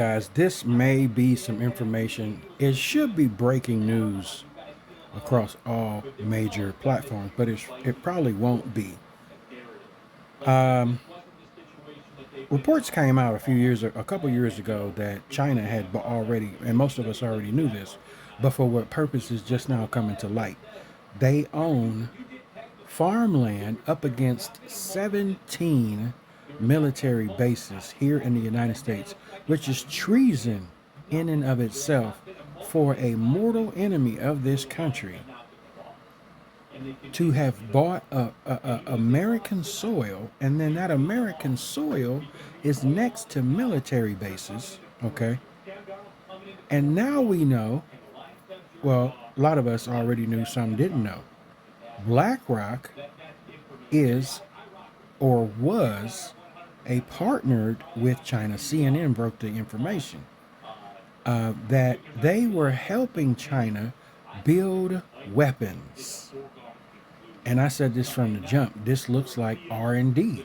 guys, this may be some information. It should be breaking news across all major platforms, but it probably won't be. Um, Reports came out a couple years ago that China had already, and most of us already knew this, but for what purpose is just now coming to light. They own farmland up against 17 military bases here in the United States, which is treason in and of itself for a mortal enemy of this country to have bought American soil, and then that American soil is next to military bases, okay? And now we know, well, a lot of us already knew, some didn't know. BlackRock is or was a partnered with China. CNN broke the information that they were helping China build weapons. And I said this from the jump. This looks like R&D,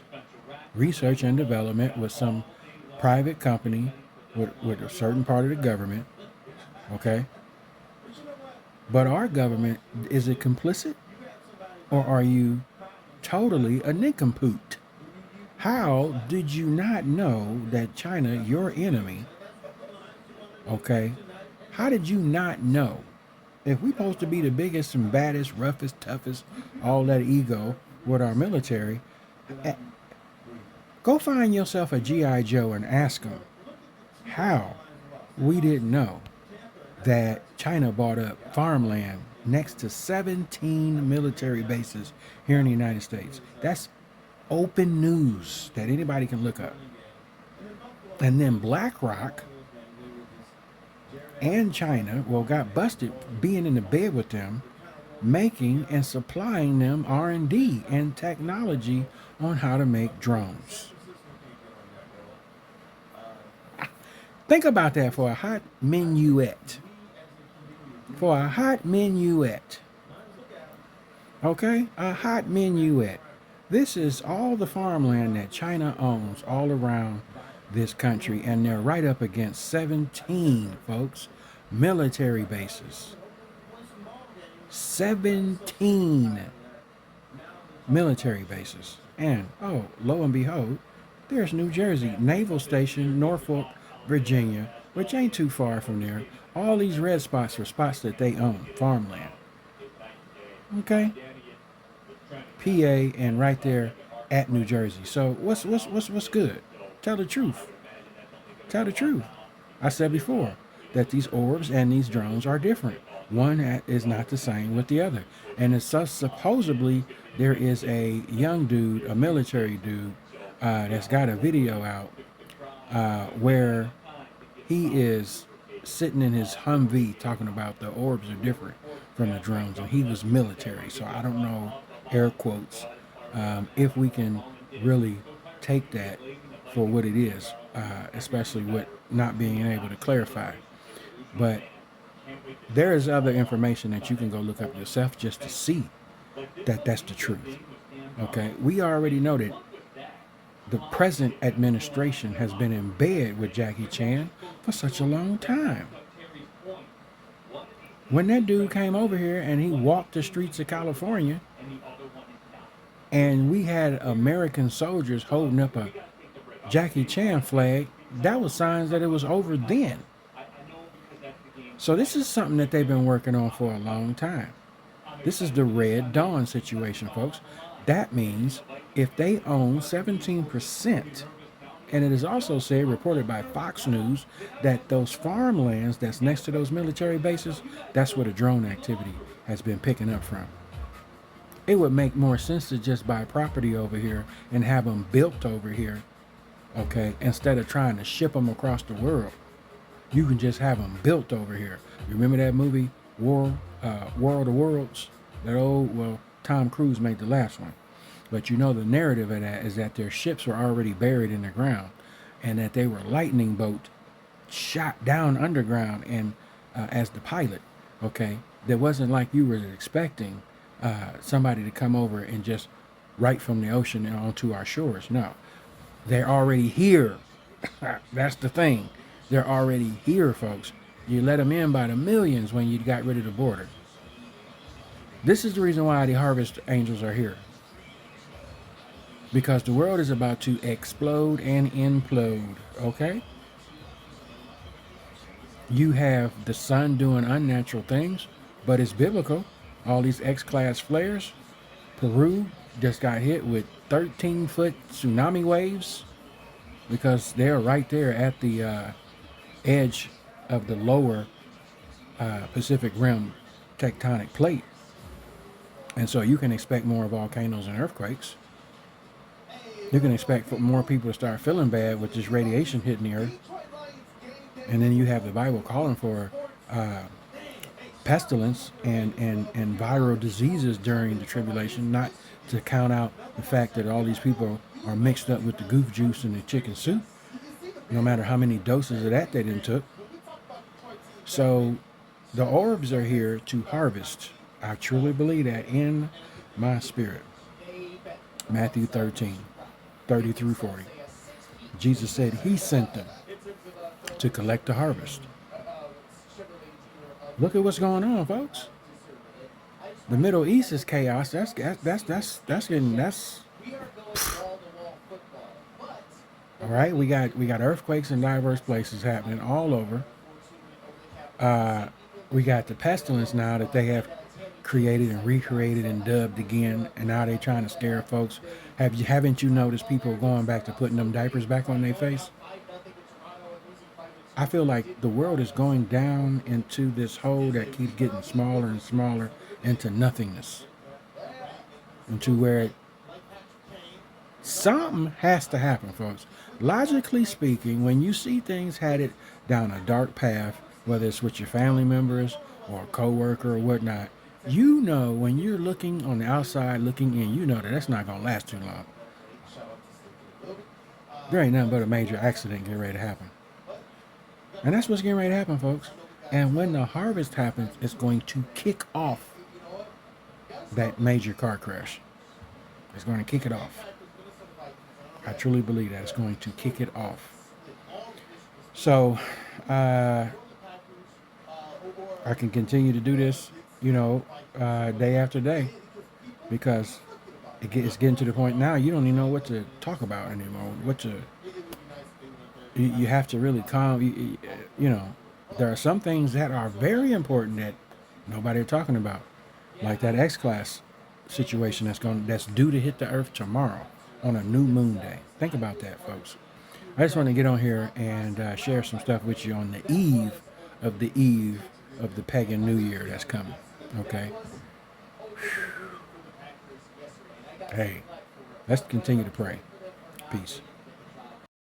research and development, with some private company with a certain part of the government. Okay. But our government, is it complicit? Or are you totally a nincompoop? How did you not know that China, your enemy, okay? How did you not know? If we're supposed to be the biggest and baddest, roughest, toughest, all that ego with our military, go find yourself a G.I. Joe and ask them how we didn't know that China bought up farmland next to 17 military bases here in the United States. That's open news that anybody can look up. And then BlackRock and China, well, got busted being in the bed with them, making and supplying them R&D and technology on how to make drones. Think about that for a hot minuet. For a hot minuet. Okay? A hot minuet. This is all the farmland that China owns all around this country, and they're right up against 17, folks, military bases. 17 military bases. And, oh, lo and behold, there's New Jersey, Naval Station, Norfolk, Virginia, which ain't too far from there. All these red spots are spots that they own, farmland. Okay? PA and right there at New Jersey. So what's good? Tell the truth. Tell the truth. I said before that these orbs and these drones are different. One is not the same with the other. And it's supposedly there is a young dude, a military dude, that's got a video out where he is sitting in his Humvee talking about the orbs are different from the drones, and he was military. So I don't know, air quotes, if we can really take that for what it is, especially with not being able to clarify. But there is other information that you can go look up yourself just to see that that's the truth. Okay, we already know that the present administration has been in bed with Jackie Chan for such a long time. When that dude came over here and he walked the streets of California, and we had American soldiers holding up a Jackie Chan flag, that was signs that it was over then. So this is something that they've been working on for a long time. This is the Red Dawn situation, folks. That means if they own 17%, and it is also said, reported by Fox News, that those farmlands that's next to those military bases, that's where the drone activity has been picking up from. It would make more sense to just buy property over here and have them built over here, okay, instead of trying to ship them across the world. You can just have them built over here. You remember that movie, World of Worlds? That old, well, Tom Cruise made the last one. But you know the narrative of that is that their ships were already buried in the ground, and that they were lightning bolt shot down underground, and as the pilot, okay, that wasn't like you were expecting somebody to come over and just right from the ocean and onto our shores. No, they're already here. That's the thing. They're already here, folks. You let them in by the millions when you got rid of the border. This is the reason why the harvest angels are here. Because the world is about to explode and implode, okay? You have the sun doing unnatural things, but it's biblical. All these X-class flares. Peru just got hit with 13-foot tsunami waves because they're right there at the edge of the lower Pacific Rim tectonic plate. And so you can expect more volcanoes and earthquakes. You can expect for more people to start feeling bad with this radiation hitting the earth. And then you have the Bible calling for pestilence and viral diseases during the tribulation, not to count out the fact that all these people are mixed up with the goof juice and the chicken soup, no matter how many doses of that they done took. So the orbs are here to harvest. I truly believe that in my spirit. Matthew 13, 30 through 40. Jesus said he sent them to collect the harvest. Look at what's going on, folks. The Middle East is chaos. That's all right. We got earthquakes in diverse places happening all over. We got the pestilence now that they have created and recreated and dubbed again, and now they're trying to scare folks. Haven't you noticed people going back to putting them diapers back on their face? I feel like the world is going down into this hole that keeps getting smaller and smaller into nothingness. Into where something has to happen, folks. Logically speaking, when you see things headed down a dark path, whether it's with your family members or a coworker or whatnot, you know when you're looking on the outside, looking in, you know that that's not going to last too long. There ain't nothing but a major accident getting ready to happen. And that's what's getting ready to happen, folks. And when the harvest happens, it's going to kick off that major car crash. It's going to kick it off. I truly believe that it's going to kick it off. So, I can continue to do this, day after day, because it's getting to the point now you don't even know what to talk about anymore. You have to really calm. There are some things that are very important that nobody's talking about, like that X-class situation that's due to hit the Earth tomorrow on a new moon day. Think about that, folks. I just want to get on here and share some stuff with you on the eve of the pagan New Year that's coming. Okay. Hey, let's continue to pray. Peace.